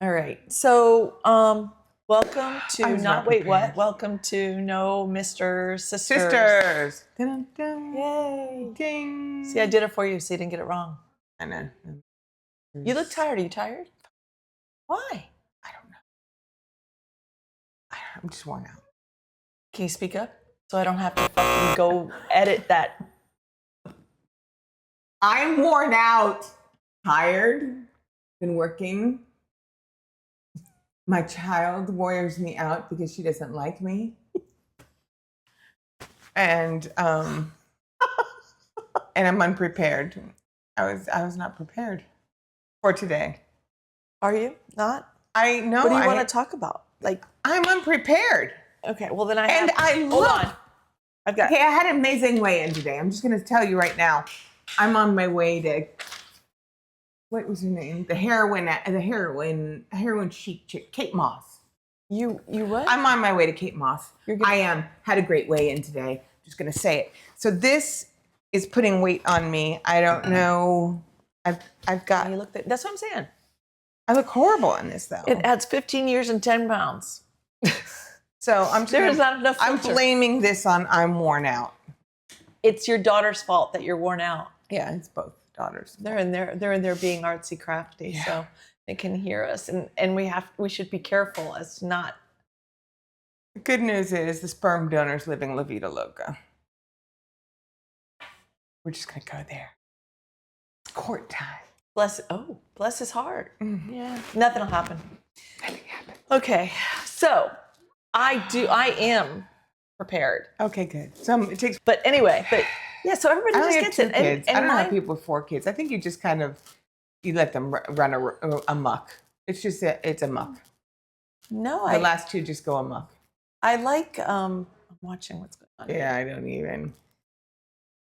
All right. So, welcome to prepared. Welcome to No Mr. Sisters. Sisters. Dun, dun, Yay. ding. See, I did it for you, so you didn't get it wrong. I know. You look tired. Are you tired? Why? I don't know. I'm just worn out. Can you speak up so I don't have to fucking go edit that? I'm worn out. Tired. Been working. My child wears me out because she doesn't like me. And I'm unprepared. I was not prepared for today. Are you not? I know. What do you want to talk about? Like, I'm unprepared. okay, well then I And have, I hold look. on. I've got. Okay, I had an amazing weigh-in today. I'm just going to tell you right now. I'm on my way to, what was her name? The heroin chic chick, Kate Moss. You what? I'm on my way to Kate Moss. I am. Had a great weigh-in today. Just going to say it. So this is putting weight on me. I don't know. I've got. You look. That's what I'm saying. I look horrible in this though. It adds 15 years and 10 pounds. So I'm. There's not enough. I'm blaming this on I'm worn out. It's your daughter's fault that you're worn out. Yeah, it's both daughters. They're in there being artsy crafty, Yeah. so they can hear us, and we should be careful as to not. The good news is the sperm donor's living La Vida Loca. We're just gonna go there. It's court time. Bless his heart. Mm-hmm. Yeah, nothing will happen. Nothing happened. Okay, so I am prepared. Okay, good. So it takes. But anyway, yeah, so everybody I only just have gets 2 it. kids. I don't have people with 4 kids. I think you just kind of you let them run amok. It's just it's amok. No, The last 2 just go amok. I like watching what's going on. Yeah, I don't even.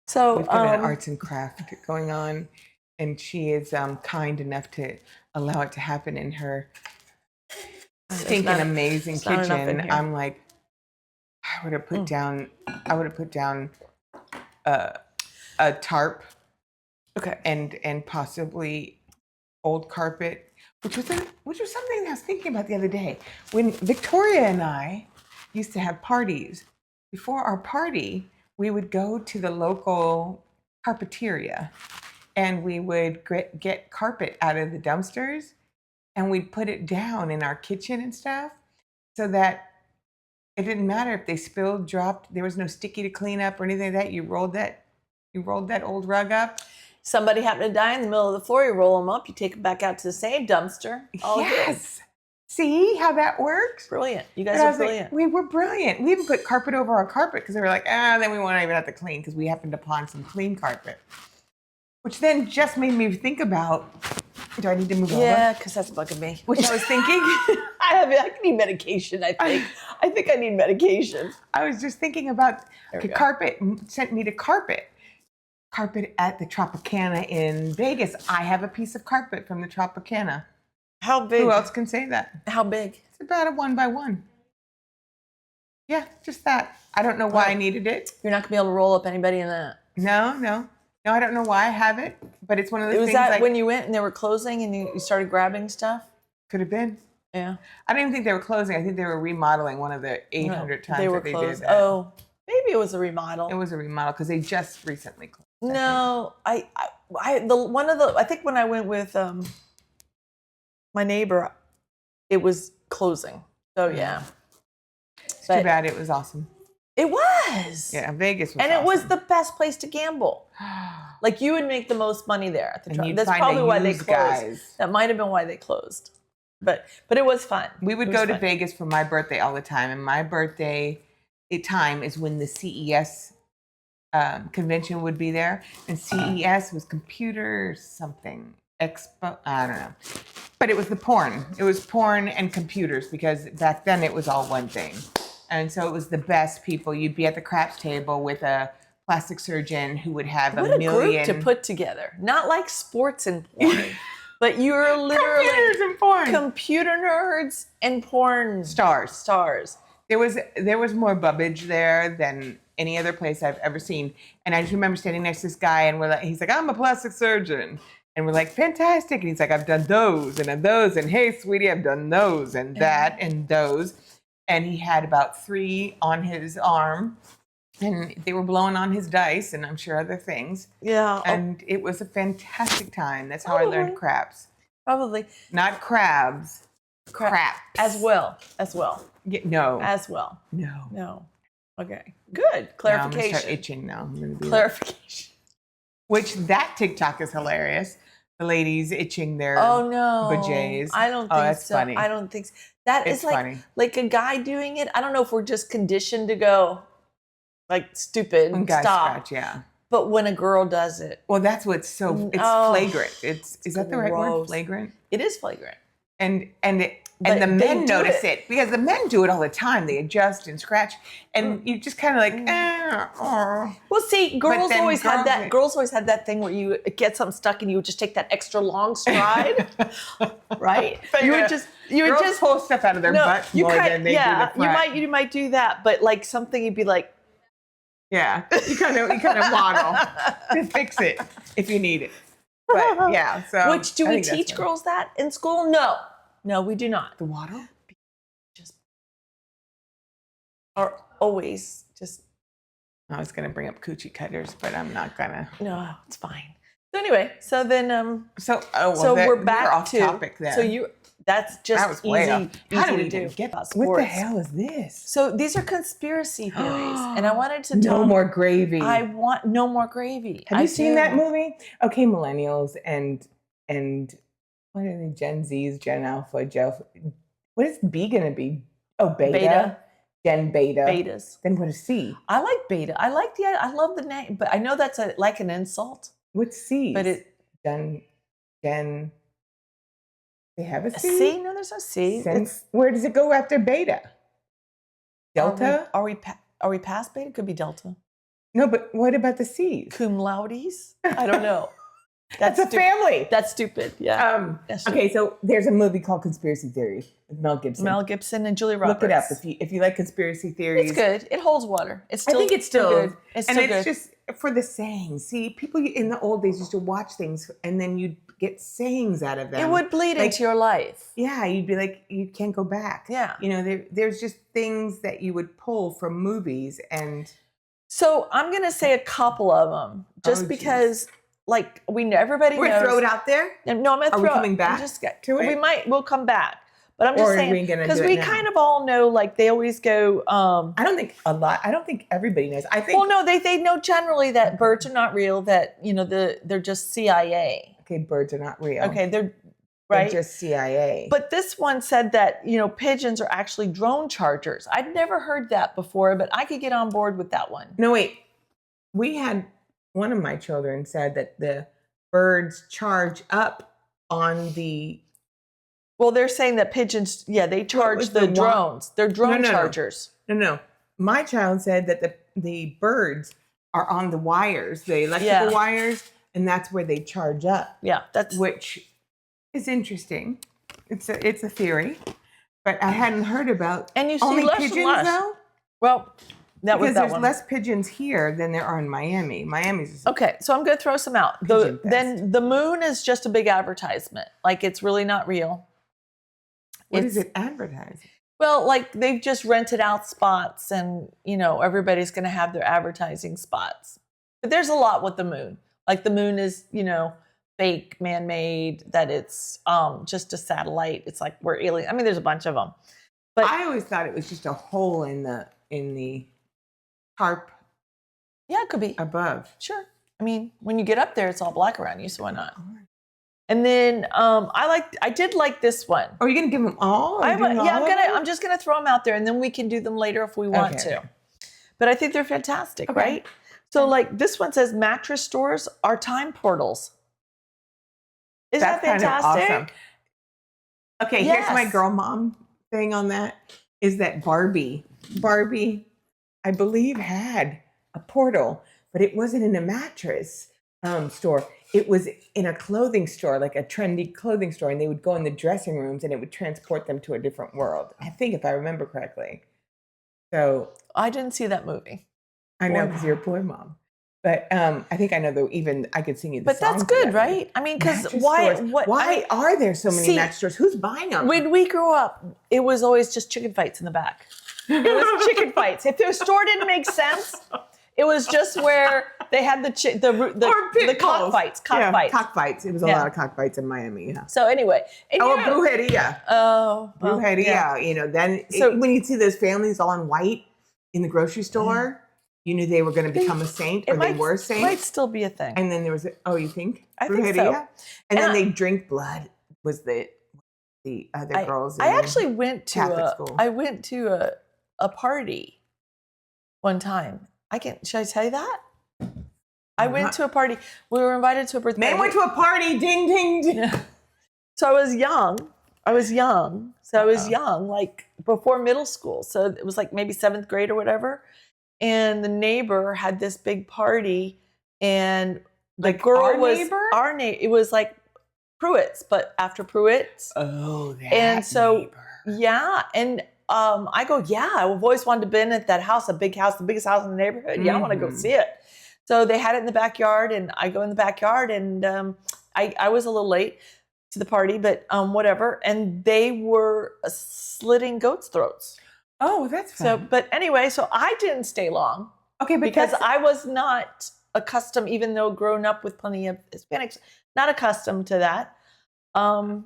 So We've got an arts and craft going on, and she is kind enough to allow it to happen in her stinking amazing kitchen. I'm like, I would have put down a tarp, okay, and possibly old carpet, which was something I was thinking about the other day. When Victoria and I used to have parties, before our party, we would go to the local carpeteria, and we would get carpet out of the dumpsters, and we'd put it down in our kitchen and stuff, so that it didn't matter if they spilled, dropped. There was no sticky to clean up or anything like that. You rolled that old rug up. Somebody happened to die in the middle of the floor. You roll them up. You take them back out to the same dumpster. Yes. See how that works? Brilliant. You guys are brilliant. Like, we were brilliant. We even put carpet over our carpet because they were like, then we won't even have to clean because we happened upon some clean carpet. Which then just made me think about, do I need to move over? Yeah, because that's bugging me. Which I was thinking. I need medication, I think. I think I need medication. I was just thinking about carpet, sent me to carpet at the Tropicana in Vegas. I have a piece of carpet from the Tropicana. How big? Who else can say that? How big? It's about a 1x1. Yeah, just that. I don't know why I needed it. You're not going to be able to roll up anybody in that. No, I don't know why I have it, but it's one of those things. Was that when you went and they were closing and you started grabbing stuff? Could have been. Yeah. I don't even think they were closing. I think they were remodeling one of the 800 times they were that they closed. did that. Oh, maybe it was a remodel. It was a remodel because they just recently closed. No, I think when I went with my neighbor, it was closing. So yeah. It's too bad. It was awesome. It was. Yeah, Vegas was and awesome. It was the best place to gamble. Like you would make the most money there at the and That's probably why they closed. That might have been why they closed. But it was fun. We would go to Vegas for my birthday all the time, and my birthday time is when the CES convention would be there, and CES was computer something expo. I don't know, but it was the porn. It was porn and computers because back then it was all one thing, and so it was the best people. You'd be at the craps table with a plastic surgeon who would have a million. What a group to put together. Not like sports and porn. But you're literally computers and porn. Computer nerds and porn stars. There was more bubbage there than any other place I've ever seen. And I just remember standing next to this guy, and he's like, "I'm a plastic surgeon," And we're like, fantastic. And he's like, I've done those and those. And hey, sweetie, I've done those and that and those. And he had about 3 on his arm. And they were blowing on his dice and I'm sure other things. Yeah. And it was a fantastic time. That's how I learned craps. Probably. Not crabs. Craps. As well. Yeah, no. As well. No. No. Okay. Good. Clarification. Now I'm gonna start itching now. I'm gonna do Clarification. Which that TikTok is hilarious. The ladies itching their bajays. I don't think that's so. funny. I don't think so. That It's is like funny. like a guy doing it. I don't know if we're just conditioned to go like stupid When guys stop. scratch, yeah. But when a girl does it, Well, that's what's so it's flagrant. Is that the right word? gross. Flagrant. it is flagrant. And But the they men do notice it because the men do it all the time. They adjust and scratch, and you just kind of like, Well, see, girls then always had girls- that. Girls always had that thing where you get something stuck and you would just take that extra long stride, right? You would just pull stuff out of their butt you more kind, than they yeah, do the front. you might do that, but like something you'd be like, Yeah, you kind of waddle to fix it if you need it. But yeah, so which do I we think that's teach funny. girls that in school? No, we do not. The waddle? Just or always just I was gonna bring up coochie cutters, but I'm not gonna. no, it's fine. So anyway, so then So we're back off to topic then. So that's just That was way easy, off. How easy do we to even do. get? about What the sports. hell is this? So these are conspiracy theories, and I wanted to No talk. more gravy. I want no more gravy. Have you seen that movie? Okay, millennials and what are they? Gen Zs, Gen Alpha, what is B gonna be? Oh, beta. Gen beta. Betas. Then what is C? I like beta. I love the name, but I know that's like an insult. What's C? But it Gen. They have a a C. C? No, there's no C. Where does it go after beta? Delta? Are we past beta? Could be delta. No, but what about the C's? Cum laudes? I don't know. That's a family. That's stupid. Yeah. That's stupid. Okay, so there's a movie called Conspiracy Theory with Mel Gibson. Mel Gibson and Julia Roberts. Look it up if you like conspiracy theories. It's good. It holds water. It's still. I think it's still good. It's and still it's good. just for the sayings. See, people in the old days used to watch things and then you'd get sayings out of them. It would bleed Like, into your life. Yeah, you'd be like, you can't go back. Yeah. You know, there's just things that you would pull from movies and. So I'm gonna say a couple of them, just because, like everybody We're knows. throw it out there. And no, I'm gonna Are we throw. coming back to it? We'll come back, but I'm just Or are saying we gonna because do it we now? kind of all know, like they always go. I don't think a lot. I don't think everybody knows. I think. Well, no, they know generally that birds are not real. That they're just CIA. Okay, birds are not real. Okay, they're They're right. just CIA. But this one said that pigeons are actually drone chargers. I'd never heard that before, but I could get on board with that one. No, wait. We had one of my children said that the birds charge up on the. Well, they're saying that pigeons, they charge was the the drones. They're drone No. chargers. No. My child said that the birds are on the wires, the electrical wires, and that's where they charge up. Yeah, which is interesting. It's a theory, but I hadn't heard about. And you see only less pigeons and less. though. Well, that Because was that there's one. less pigeons here than there are in Miami. Miami's Okay, so I'm going to throw some out. Pigeon fest. Then the moon is just a big advertisement. Like it's really not real. What is it advertising? Well, like they've just rented out spots and, everybody's going to have their advertising spots. But there's a lot with the moon. Like the moon is, fake, man-made, that it's just a satellite. It's like we're alien. I mean, there's a bunch of them. But I always thought it was just a hole in the tarp yeah, it could be. above. Sure. I mean, when you get up there, it's all black around you, so why not? And then I did like this one. Are you going to give them all? I'm just gonna throw them out there, and then we can do them later if we want to. But I think they're fantastic, right? So, like this one says, mattress stores are time portals. Isn't that fantastic? Kind of awesome. Okay, Yes. here's my girl mom thing on that. Is that Barbie, I believe, had a portal, but it wasn't in a mattress store. It was in a clothing store, like a trendy clothing store, and they would go in the dressing rooms and it would transport them to a different world. I think, if I remember correctly. So I didn't see that movie. I know, because you're a poor mom. But I think I know though. Even I could sing you the But song. that's good, right? I mean, because Mattress why? stores. What? Why are there so many mattress stores? Who's buying them? When we grew up, it was always just chicken fights in the back. It was chicken fights. If the store didn't make sense, it was just where they had the cockfights. Cockfights. It was a lot of cockfights in Miami. Yeah. So anyway, brujeria. Oh, well, Brujeria. yeah. You know, then when you see those families all in white in the grocery store, you knew they were going to become a saint, or they were saints. It might still be a thing. And then there was, you think? I think so. And then they drink blood. Was the other girls? I actually went to Catholic school. I went to a party one time. Should I tell you that? I went to a party. We were invited to a birthday. Man went to a party. Ding, ding, ding. Yeah. So I was young. So I was young, like before middle school. So it was like maybe 7th grade or whatever. And the neighbor had this big party, and the girl was our neighbor. It was like Pruitt's, but after Pruitt's. Oh, that and so neighbor. Yeah, and I go, yeah, I've always wanted to be at that house, a big house, the biggest house in the neighborhood. Yeah, I want to go see it. So they had it in the backyard, and I go in the backyard, and I was a little late to the party, but whatever. And they were slitting goats' throats. Oh, that's fun. So, but anyway, so I didn't stay long. Okay, because I was not accustomed, even though grown up with plenty of Hispanics, not accustomed to that. But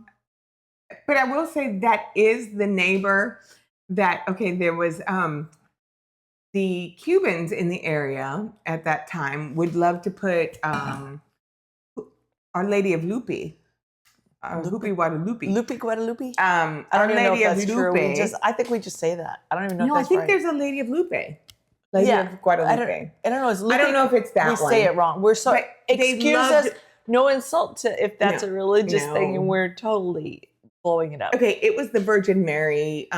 I will say that is the neighbor that, there was the Cubans in the area at that time would love to put Our Lady of Lupe. Guadalupe. Lupe Guadalupe? Our I don't even know Lady if that's of Lupe. true. I think we just say that. I don't even know if No, that's I think right. there's a Lady of Lupe. Lady of Guadalupe. I don't know. It's Lupe. I don't know if it's that we one. say it wrong. We're so But excuse us. No insult to if that's a religious thing, and we're totally blowing it up. Okay, it was the Virgin Mary.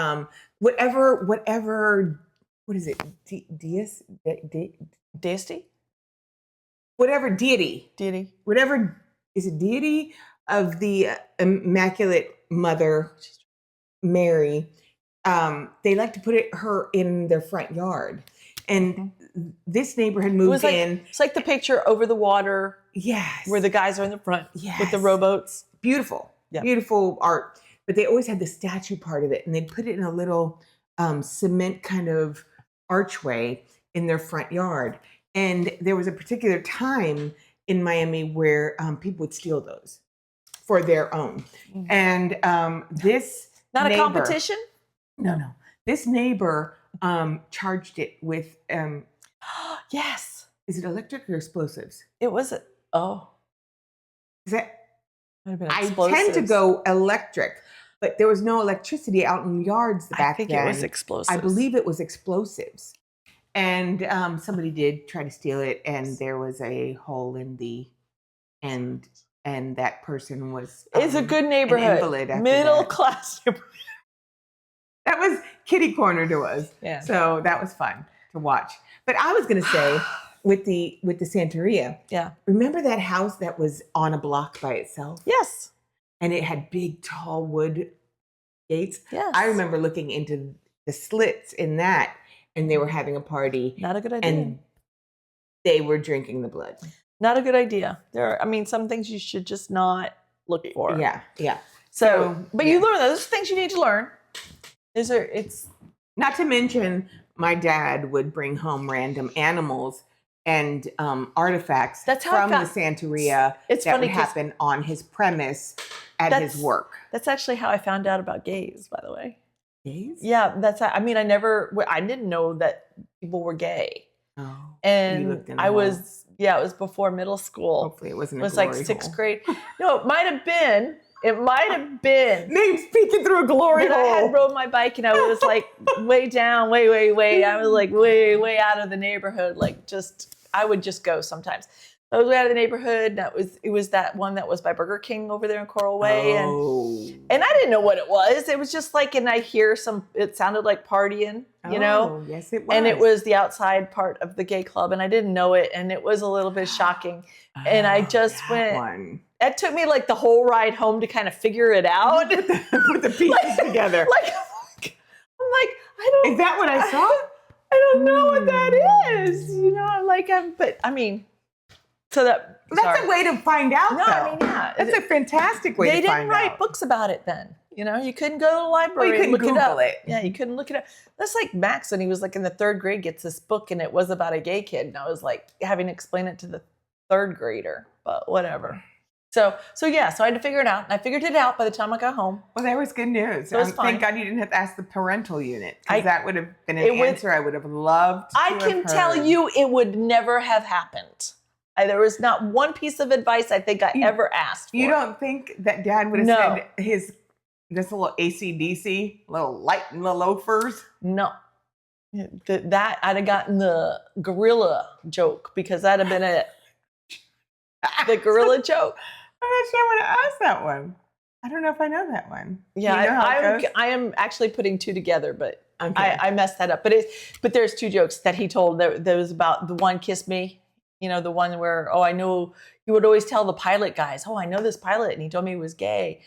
Whatever. What is it? Deity? Whatever deity. Deity. Whatever is a deity of the Immaculate Mother Mary. They like to put her in their front yard, and this neighbor had moved in. It's like the picture over the water. Yes, where the guys are in the front with the rowboats. Beautiful, beautiful art. But they always had the statue part of it, and they'd put it in a little cement kind of archway in their front yard. And there was a particular time in Miami where people would steal those for their own. And this not neighbor, a competition? No. This neighbor charged it with yes. Is it electric or explosives? It was Is that I explosives. tend to go electric, but there was no electricity out in yards back then. I think it was explosives. I believe it was explosives. And somebody did try to steal it, and there was a hole in the end, and that person was it's a good neighborhood. Middle class neighborhood. That was kitty corner to us. Yeah. So that was fun to watch. But I was gonna say with the Santeria, remember that house that was on a block by itself? Yes. And it had big, tall wood gates. Yes. I remember looking into the slits in that, and they were having a party. Not a good idea. And they were drinking the blood. Not a good idea. Some things you should just not look for. Yeah. But you learn those things you need to learn. It's not to mention my dad would bring home random animals and artifacts from the Santeria that would happen on his premise at his work. That's actually how I found out about gays, by the way. Gays? Yeah, I didn't know that people were gay. Oh. And it was before middle school. Hopefully it wasn't It was like 6th grade. No, it might have been. Names peeking through a glory hole. I had rode my bike, and I was like way down, way. I was like way out of the neighborhood. I would just go sometimes. I was way out of the neighborhood, and it was that one that was by Burger King over there in Coral Way. And I didn't know what it was. It was just like, and I hear it sounded like partying, you know? Yes, it was. And it was the outside part of the gay club, and I didn't know it, and it was a little bit shocking. And I just went. It took me like the whole ride home to kind of figure it out. Put the pieces together. I'm like, I don't. Is that what I saw? I don't know what that is. You know, but I mean, so That's a way to find out, No, though. I mean, yeah. That's a fantastic way to find out. They didn't write books about it then. You know, you couldn't go to the library Well, you and look couldn't it up. Google it. Yeah, you couldn't look it up. That's like Max when he was like in the 3rd grade gets this book and it was about a gay kid. And I was like having to explain it to the 3rd grader, but whatever. So I had to figure it out. And I figured it out by the time I got home. Well, that was good news. It was fine. Thank God you didn't have to ask the parental unit, because that would have been an answer I would have loved to I can have tell heard. you it would never have happened. There was not one piece of advice I think I ever asked for. You don't think that Dad would have said this little AC/DC, little light and the loafers? No. That I'd have gotten the gorilla joke, because that'd have been it. The gorilla joke. I'm not sure I want to ask that one. I don't know if I know that one. Yeah, You know how it goes? I am actually putting 2 together, but Okay. I messed that up. But there's 2 jokes that he told. There was about the one kiss me. You know, the one where, I know, he would always tell the pilot guys, I know this pilot, and he told me he was gay.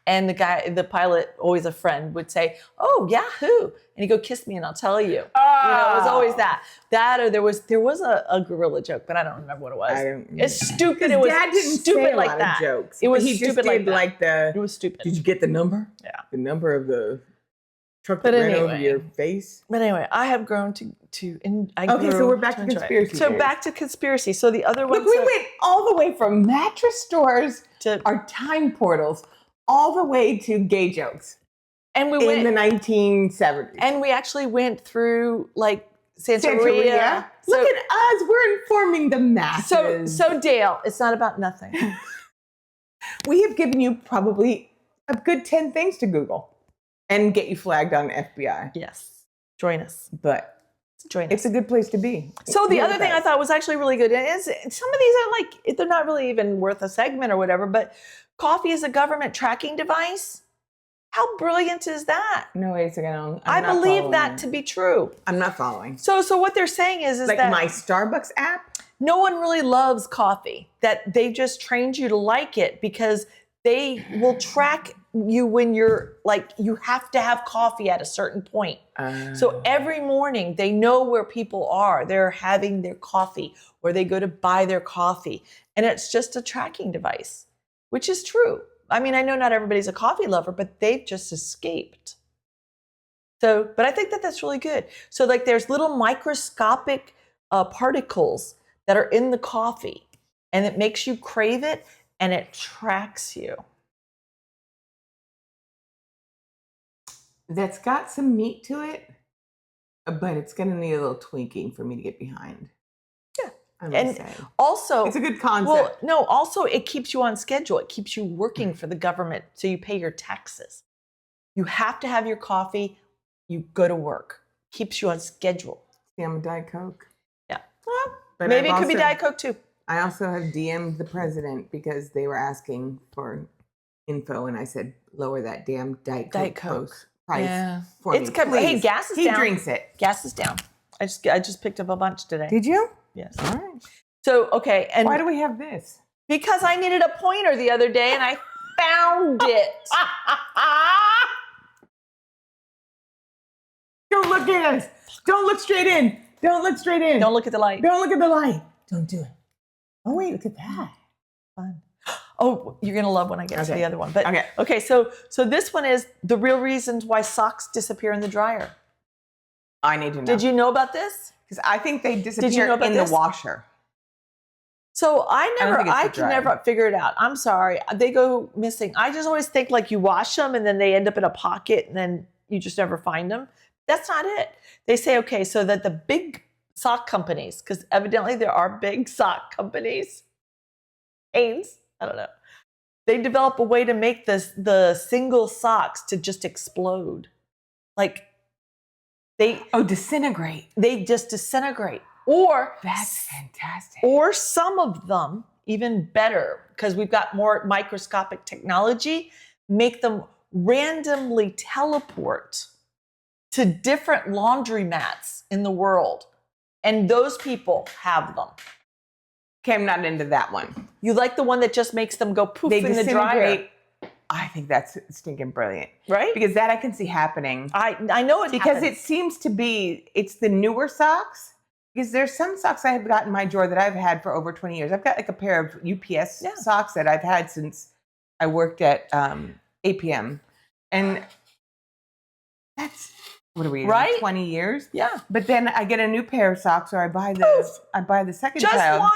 And the pilot, always a friend, would say, oh, yeah, who? And he'd go, kiss me and I'll tell you. Oh. You know, it was always that. That, or there was a gorilla joke, but I don't remember what it was. It's stupid. It was Dad didn't stupid say a like lot that. Of jokes. It was he stupid just did like that. the. It was stupid. Did you get the number? Yeah. The number of the truck But that ran over anyway. your face? But anyway, I have grown to Okay, so we're back to conspiracy So theories. back to conspiracy. So the other one. Look, we went all the way from mattress stores to our time portals, all the way to gay jokes and we in went the 1970s. and we actually went through like Santeria. Santeria. Look at us, we're informing the masses. So Dale, it's not about nothing. We have given you probably a good 10 things to Google and get you flagged on FBI. Yes, join us. But Join us. it's a good place to be. So the You're other thing I best. thought was actually really good is some of these are like, they're not really even worth a segment or whatever, but coffee is a government tracking device. How brilliant is that? No, wait a second. I believe that to be true. I'm not following. So what they're saying is Like that my Starbucks app? no one really loves coffee, that they just trained you to like it because they will track you when you're like, you have to have coffee at a certain point. So every morning they know where people are. They're having their coffee or they go to buy their coffee. And it's just a tracking device, which is true. I mean, I know not everybody's a coffee lover, but they've just escaped. So, but I think that that's really good. So like there's little microscopic particles that are in the coffee and it makes you crave it and it tracks you. That's got some meat to it, but it's going to need a little tweaking for me to get behind. Yeah. I must And say. also, It's a good concept. well, no, also it keeps you on schedule. It keeps you working for the government so you pay your taxes. You have to have your coffee, you go to work. Keeps you on schedule. See, I'm a Diet Coke. Yeah. Well, But maybe I've it could be also- Diet Coke too. I also have DM'd the president because they were asking for info, and I said, lower that damn Diet Diet Coke Coke. price Yeah. for It's me, come- hey, please. gas is he down. drinks it. Gas is down. I just picked up a bunch today. Did you? Yes. All right. So, okay. And Why do we have this? because I needed a pointer the other day and I found it. Don't look at us. Don't look straight in. Don't look straight in. Don't look at the light. Don't look at the light. Don't do it. Oh, wait, look at that. Fun. Oh, you're going to love when I get to Okay. the other one. But Okay. okay, so this one is the real reasons why socks disappear in the dryer. I need to know. Did you know about this? Because I think they disappear know about in this? the washer. So I don't think it's I the can dryer. never figure it out. I'm sorry. They go missing. I just always think like you wash them and then they end up in a pocket and then you just never find them. That's not it. They say, okay, so that the big sock companies, because evidently there are big sock companies, Hanes, I don't know. They develop a way to make the single socks to just explode. Like Disintegrate. they just disintegrate. Or That's fantastic. Or some of them, even better, because we've got more microscopic technology, make them randomly teleport to different laundromats in the world. And those people have them. Okay, I'm not into that one. You like the one that just makes them go poof They in the dryer. disintegrate I think that's stinking brilliant. Right? Because that I can see happening. I know it Because happens. it seems to be, it's the newer socks. Because there's some socks I have got in my drawer that I've had for over 20 years. I've got like a pair of UPS socks that I've had since I worked at APM. And that's, what are we, right? 20 years? Yeah. But then I get a new pair of socks, or I buy the second Just child. one?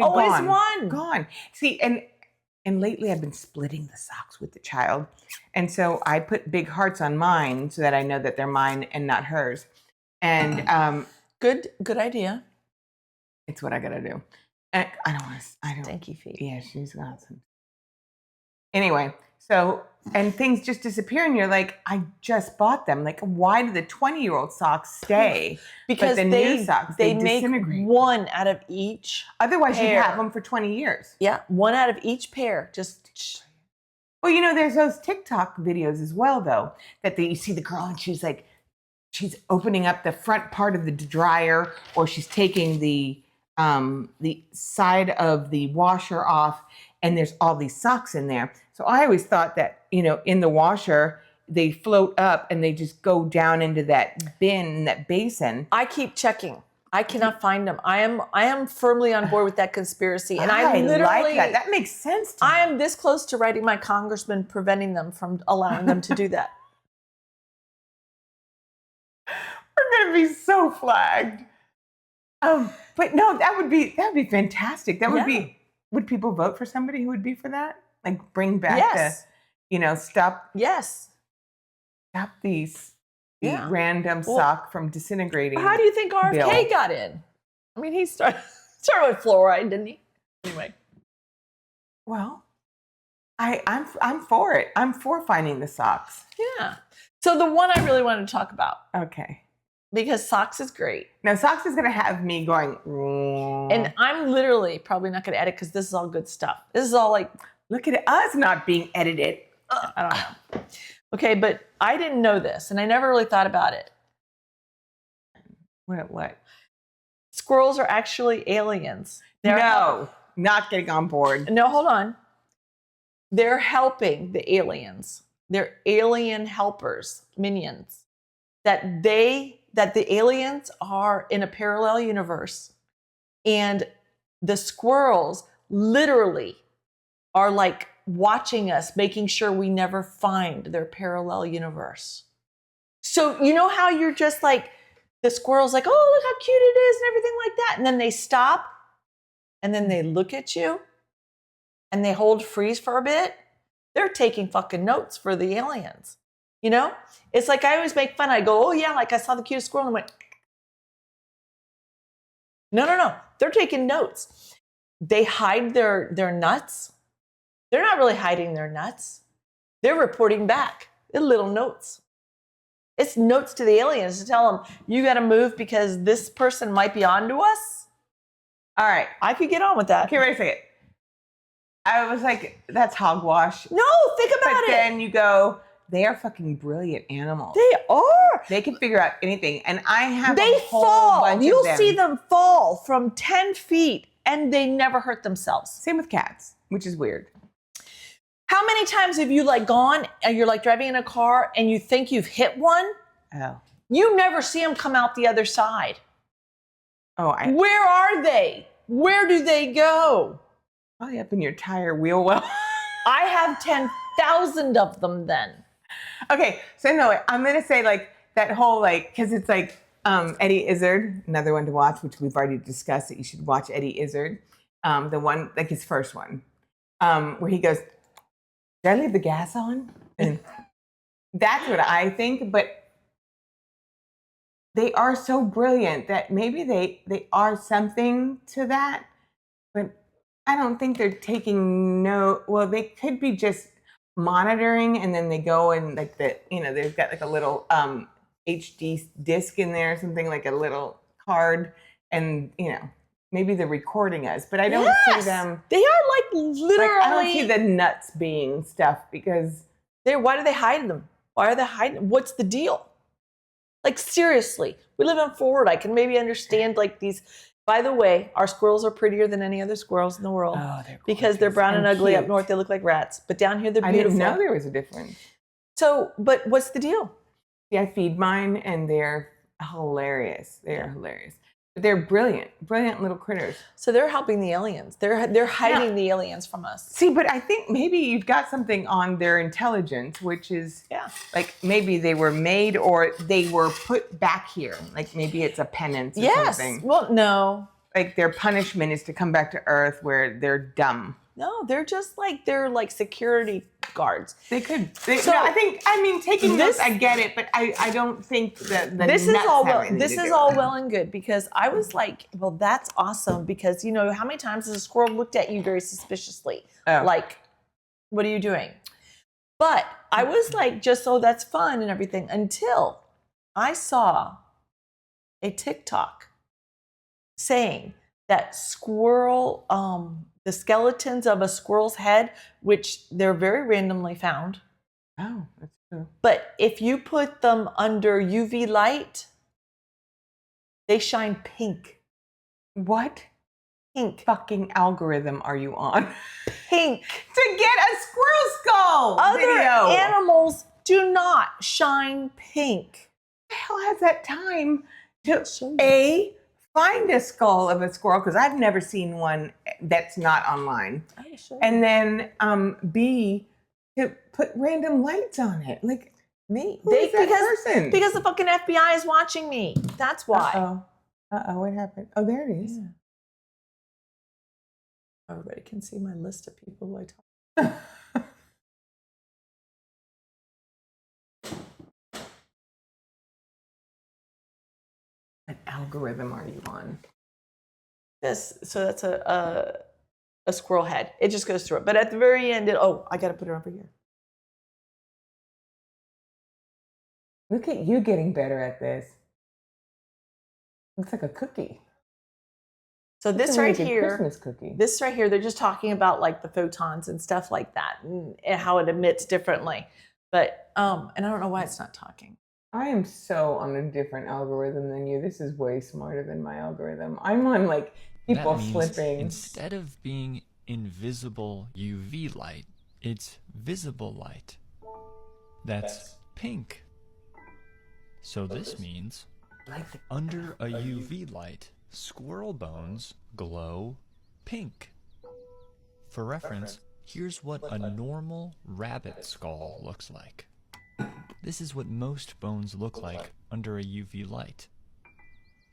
Always one. Gone. See, and lately I've been splitting the socks with the child. And so I put big hearts on mine so that I know that they're mine and not hers. And good idea. It's what I gotta do. And I don't. Stinky feet. Yeah, she's got some. Anyway, so, and things just disappear and you're like, I just bought them. Like, why do the 20-year-old socks stay? Because but the new socks, they make disintegrate. one out of each Otherwise, pair. you'd have them for 20 years. Yeah, one out of each pair. Just. Well, there's those TikTok videos as well, though, that you see the girl and she's like, she's opening up the front part of the dryer, or she's taking the side of the washer off, and there's all these socks in there. So I always thought that, in the washer, they float up and they just go down into that bin, that basin. I keep checking. I cannot find them. I am firmly on board with that conspiracy. And I literally like that. That makes sense to me. I am this close to writing my congressman preventing them from allowing them to do that. We're gonna be so flagged. But no, that would be fantastic. That would be. Would people vote for somebody who would be for that? Like bring back stop. Yes. Stop the random sock from disintegrating. How do you think RFK got in? I mean, he started with fluoride, didn't he? Anyway. Well, I'm for it. I'm for finding the socks. Yeah. So the one I really wanted to talk about. Okay. Because socks is great. Now, socks is going to have me going. And I'm literally probably not going to edit because this is all good stuff. This is all like. Look at us not being edited. I don't know. Okay, but I didn't know this, and I never really thought about it. What? Squirrels are actually aliens. Not getting on board. No, hold on. They're helping the aliens. They're alien helpers, minions. That the aliens are in a parallel universe, and the squirrels literally are like watching us, making sure we never find their parallel universe. So you know how you're just like, the squirrel's like, oh, look how cute it is and everything like that. And then they stop and then they look at you and they hold freeze for a bit. They're taking fucking notes for the aliens. It's like I always make fun. I go, oh yeah, like I saw the cutest squirrel and went, no. They're taking notes. They hide their nuts. They're not really hiding their nuts. They're reporting back. They're little notes. It's notes to the aliens to tell them, you got to move because this person might be onto us. All right. I could get on with that. Okay, wait a second. I was like, that's hogwash. No, think about it. But then you go, they are fucking brilliant animals. They are. They can figure out anything. And I have They a whole fall. bunch You'll of them. see them fall from 10 feet and they never hurt themselves. Same with cats, which is weird. How many times have you like gone and you're like driving in a car and you think you've hit one? Oh. You never see them come out the other side. Oh, Where are they? Where do they go? Probably up in your tire wheel well. I have 10,000 of them then. Okay, so no, I'm going to say like that whole because it's like Eddie Izzard, another one to watch, which we've already discussed that you should watch Eddie Izzard. The one, like his first one, where he goes, did I leave the gas on? And that's what I think, but they are so brilliant that maybe they are something to that, but I don't think they're taking they could be just monitoring and then they go and like they've got like a little HD disc in there or something, like a little card, and maybe they're recording us, but I don't see them. They are like literally. Like, I don't see the nuts being stuff because why do they hide them? Why are they hiding? What's the deal? Like seriously, we live in Florida. I can maybe understand like these By the way, our squirrels are prettier than any other squirrels in the world. Oh, they're because they're gorgeous brown and ugly. Up cute. north, they look like rats. But down here, they're I beautiful. didn't know there was a difference. So, but what's the deal? Yeah, I feed mine, and they're hilarious. They're hilarious. But they're brilliant little critters. So they're helping the aliens. They're hiding the aliens from us. See, but I think maybe you've got something on their intelligence, which is like maybe they were made or they were put back here. Like maybe it's a penance or something. Well, no. Like their punishment is to come back to Earth where they're dumb. No, they're like security guards. They could. So, I mean, taking this, I get it, but I don't think that this is all well and good, because I was like, well, that's awesome, because you know how many times has a squirrel looked at you very suspiciously, like, what are you doing? But I was like, just so that's fun and everything, until I saw a TikTok saying that squirrel, the skeletons of a squirrel's head, which they're very randomly found. Oh, that's true. But if you put them under UV light, they shine pink. What Pink. fucking algorithm are you on? Pink. To get a squirrel skull Other video. animals do not shine pink. Who the hell has that time to find a skull of a squirrel, because I've never seen one that's not online. And then B, to put random lights on it. Like me. Who is that person? Because the fucking FBI is watching me. That's why. Uh-oh, what happened? Oh, there it is. Yeah. Everybody can see my list of people who I talk to. What algorithm are you on? So that's a squirrel head. It just goes through it. But at the very end, I got to put it over here. Look at you getting better at this. Looks like a cookie. So this right here, Christmas cookie. This right here, they're just talking about like the photons and stuff like that, and how it emits differently. But and I don't know why it's not talking. I am so on a different algorithm than you. This is way smarter than my algorithm. I'm on like people that means flipping. Instead of being invisible UV light, it's visible light. That's pink. So this means under a UV light, squirrel bones glow pink. For reference, here's what a normal rabbit skull looks like. This is what most bones look like under a UV light.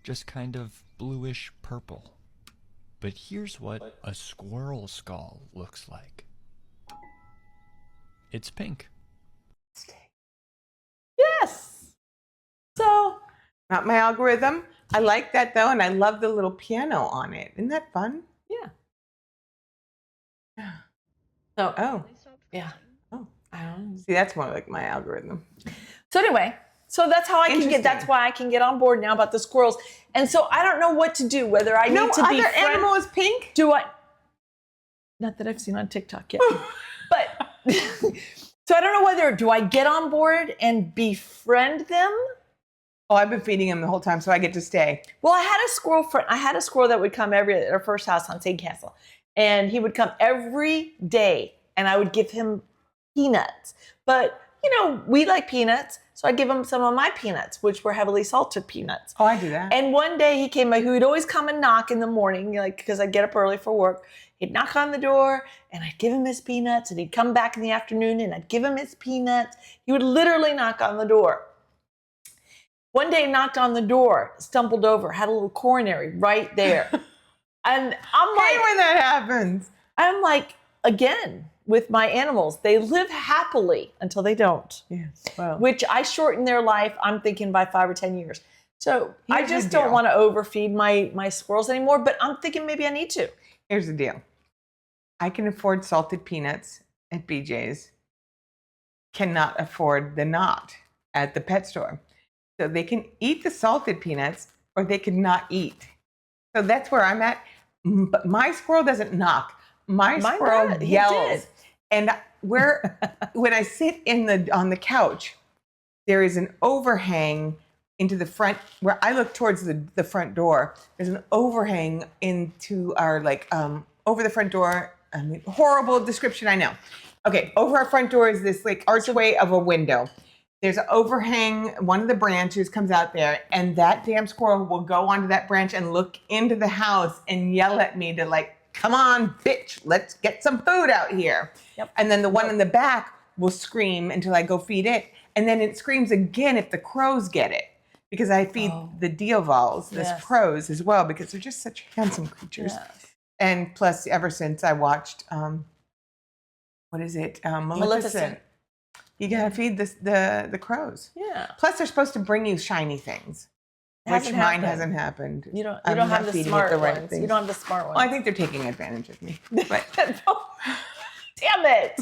Just kind of bluish purple. But here's what a squirrel skull looks like. It's pink. Yes. So, not my algorithm. I like that though, and I love the little piano on it. Isn't that fun? Yeah. So, yeah. Oh, I don't know. See, that's more like my algorithm. So anyway, so that's how I can get. That's why I can get on board now about the squirrels. And so I don't know what to do. Whether I need to be. No other animal is pink. Do I? Not that I've seen on TikTok yet. But so I don't know whether do I get on board and befriend them. Oh, I've been feeding him the whole time, so I get to stay. Well, I had a squirrel friend. I had a squirrel that would come at our first house on Sandcastle, and he would come every day, and I would give him peanuts. But you know, we like peanuts, so I give him some of my peanuts, which were heavily salted peanuts. Oh, I do that. And one day he came by. He would always come and knock in the morning, like because I get up early for work. He'd knock on the door, and I'd give him his peanuts, and he'd come back in the afternoon, and I'd give him his peanuts. He would literally knock on the door. One day, knocked on the door, stumbled over, had a little coronary right there. And I'm like, when that happens. I'm like, again, with my animals, they live happily until they don't. Yes. Well, which I shorten their life, I'm thinking, by 5 or 10 years. So I Here's the just don't deal. want to overfeed my squirrels anymore, but I'm thinking maybe I need to. here's the deal. I can afford salted peanuts at BJ's. Cannot afford the not at the pet store. So they can eat the salted peanuts or they can not eat. So that's where I'm at. But my squirrel doesn't knock. My Mine squirrel did. He yells. did. And when I sit on the couch, there is an overhang into the front, where I look towards the front door, there's an overhang into our over the front door. I mean, horrible description, I know. Okay, over our front door is this like archway of a window. There's an overhang, one of the branches comes out there, and that damn squirrel will go onto that branch and look into the house and yell at me to like, come on, bitch, let's get some food out here. Yep. And then the one in the back will scream until I go feed it. And then it screams again if the crows get it. Because I feed the deovals, the crows as well, because they're just such handsome creatures. Yes. And plus, ever since I watched, what is it? Maleficent. You gotta feed the crows. Yeah. Plus, they're supposed to bring you shiny things, which mine hasn't happened. You don't have the smart ones. You don't have the smart ones. Well, I think they're taking advantage of me. But damn it.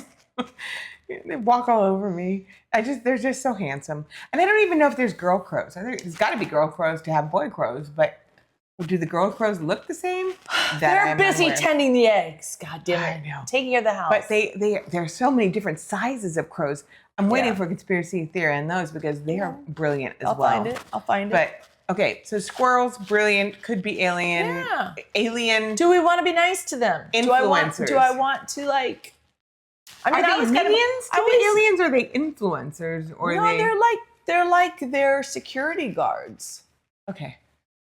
They walk all over me. They're just so handsome. And I don't even know if there's girl crows. There's got to be girl crows to have boy crows, but do the girl crows look the same? They're busy tending the eggs. God damn it. I know. Taking care of the house. But there are so many different sizes of crows. I'm waiting for a conspiracy theory on those because they are brilliant as well. I'll find it. But okay, so squirrels, brilliant, could be alien. Yeah. Alien. Do we want to be nice to them? Influencers. Do I want to like? I mean, are they minions to the aliens, or are they influencers, or no? They're like their security guards. Okay.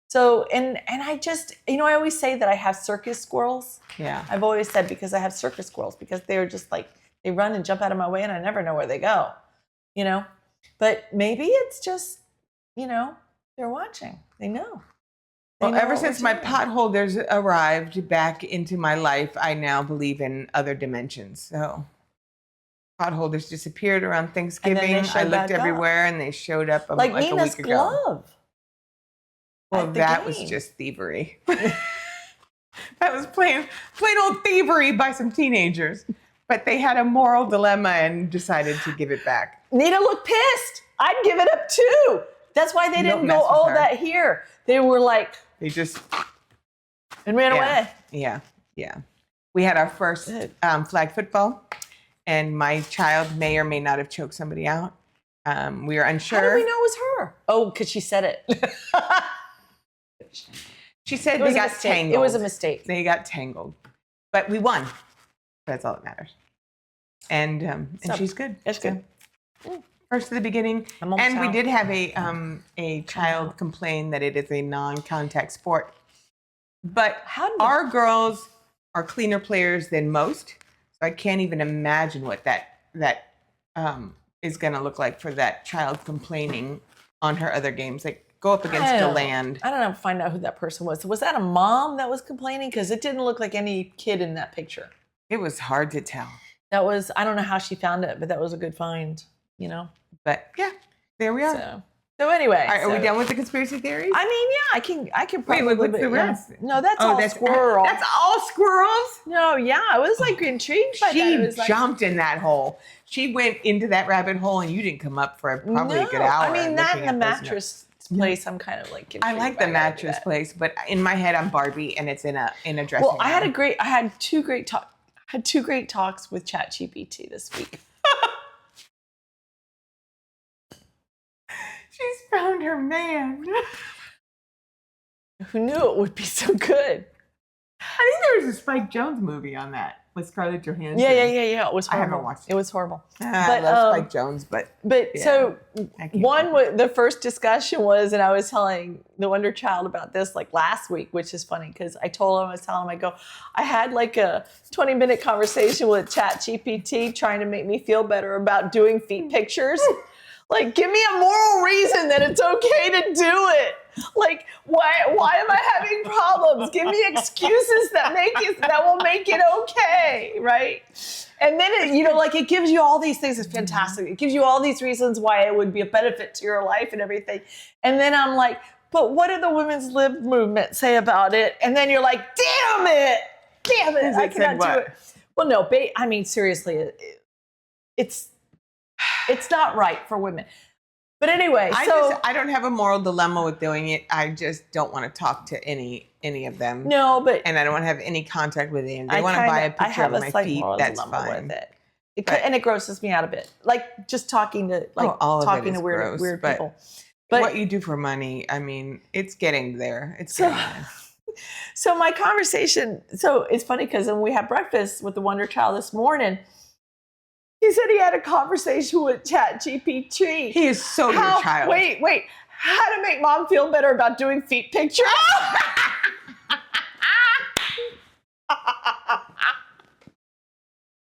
So and I just I always say that I have circus squirrels. Yeah. I've always said because I have circus squirrels because they're just like they run and jump out of my way and I never know where they go. But maybe it's just they're watching. They know. Well, ever since my potholders arrived back into my life, I now believe in other dimensions. So potholders disappeared around Thanksgiving. I looked everywhere and they showed up like Nina's a week ago. glove. Well, that was just thievery. That was plain old thievery by some teenagers. But they had a moral dilemma and decided to give it back. Nina looked pissed. I'd give it up too. That's why they didn't go, that here. They were like... They just... And ran away. Yeah. We had our first flag football, and my child may or may not have choked somebody out. We were unsure. How do we know it was her? Oh, because she said it. She said they got tangled. It was a mistake. They got tangled. But we won. That's all that matters. And she's good. It's good. First to the beginning. And we did have a child complain that it is a non-contact sport. But our girls are cleaner players than most. So I can't even imagine what that is going to look like for that child complaining on her other games. Like, go up against the land. I don't know. Find out who that person was. Was that a mom that was complaining? Because it didn't look like any kid in that picture. It was hard to tell. That was, I don't know how she found it, but that was a good find, But yeah, there we are. So anyway. All right, are we done with the conspiracy theories? I mean, yeah, I can probably. Wait, what's the rest? No, that's all squirrels. That's all squirrels? No, yeah, I was like intrigued by that. She jumped in that hole. She went into that rabbit hole and you didn't come up for probably a good hour. I mean, that and the mattress place, I'm kind of like I like the mattress place, but in my head I'm Barbie and it's in a dressing room. Well, I had two great talks with ChatGPT this week. She's found her man. Who knew it would be so good? I think there was a Spike Jonze movie on that with Scarlett Johansson. Yeah. It was horrible. I haven't watched it. It was horrible. I love Spike Jonze, but yeah, so the first discussion was, and I was telling the Wonder Child about this like last week, which is funny because I was telling him, I had like a 20-minute conversation with ChatGPT trying to make me feel better about doing feet pictures. Like, give me a moral reason that it's okay to do it. Like, why am I having problems? Give me excuses that will make it okay, right? And then it gives you all these things. It's fantastic. It gives you all these reasons why it would be a benefit to your life and everything. And then I'm like, but what did the women's lib movement say about it? And then you're like, damn it, I cannot do it. Well, no, I mean, seriously, it's not right for women. But anyway, I don't have a moral dilemma with doing it. I just don't want to talk to any of them. No, and I don't want to have any contact with them. They want to buy a picture of my feet. That's fine. With it. And it grosses me out a bit. Like just talking to weird people. But what you do for money, I mean, it's getting there. It's So- getting there. so my conversation, so it's funny because when we had breakfast with the Wonder Child this morning, he said he had a conversation with ChatGPT. He is so your child. Wait. How to make mom feel better about doing feet pictures?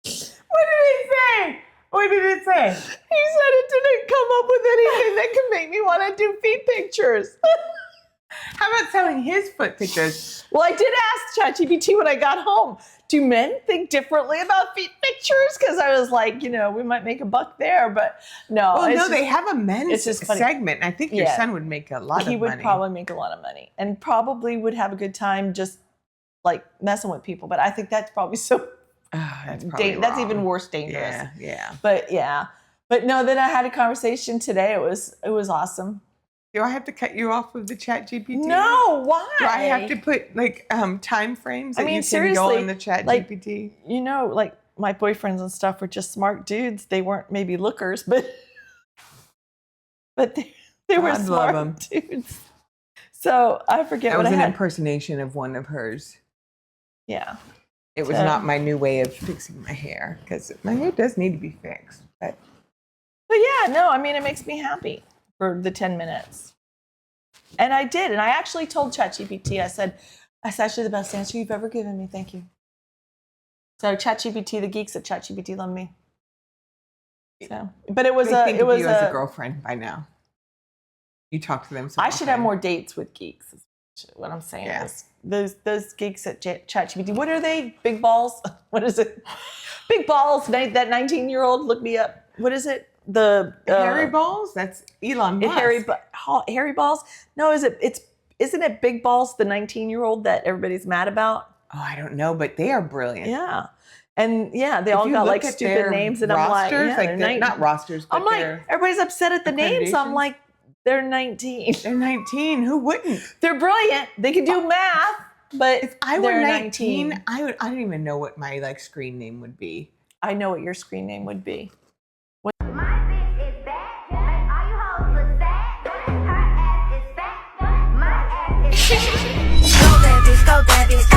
What did he say? What did it say? He said it didn't come up with anything that could make me want to do feet pictures. How about selling his foot pictures? Well, I did ask ChatGPT when I got home, do men think differently about feet pictures? Because I was like, we might make a buck there, but no. Well, it's no, just- they have a men's it's just funny. segment. I think your Yeah. son would make a lot of money. He would probably make a lot of money and probably would have a good time just like messing with people. But I think that's probably so, That's probably that's wrong. even worse dangerous. Yeah. But no, then I had a conversation today. It was awesome. Do I have to cut you off with the Chat GPT? No, why? Do I have to put like time frames that I mean, you can go seriously, in the Chat like, GPT? Like my boyfriends and stuff were just smart dudes. They weren't maybe lookers, but they were God love 'em. smart dudes. So I forget That what was I an had. impersonation of one of hers. Yeah. It was not my new way of fixing my hair because my hair does need to be fixed. But yeah, no, I mean, it makes me happy for the 10 minutes. And I did. And I actually told ChatGPT, I said, that's actually the best answer you've ever given me. Thank you. So ChatGPT, the geeks at ChatGPT love me. So, but it was they think it of was you as a girlfriend by now. You talk to them so I should have often. more dates with geeks. Is what I'm saying Yeah. is those geeks at ChatGPT. What are they? Big balls? What is it? Big balls. That 19-year-old. Look me up. What is it? The Harry Balls? That's Elon Musk. Harry balls? No, isn't it Big Balls? The 19-year-old that everybody's mad about. Oh, I don't know, but they are brilliant. Yeah, and yeah, they If all you got look like at stupid their names, and I'm like, rosters, yeah, like they're they're 19. not rosters, but I'm like, they're everybody's upset at the names. I'm accreditations. like, they're 19. they're 19. Who wouldn't? They're brilliant. They can do math, but If I were they're 19, I don't even know what my screen name would be. I know what your screen name would be. My bitch is back. Like all you hoes look sad. Her ass is fat. My ass is fat. Go that bitch,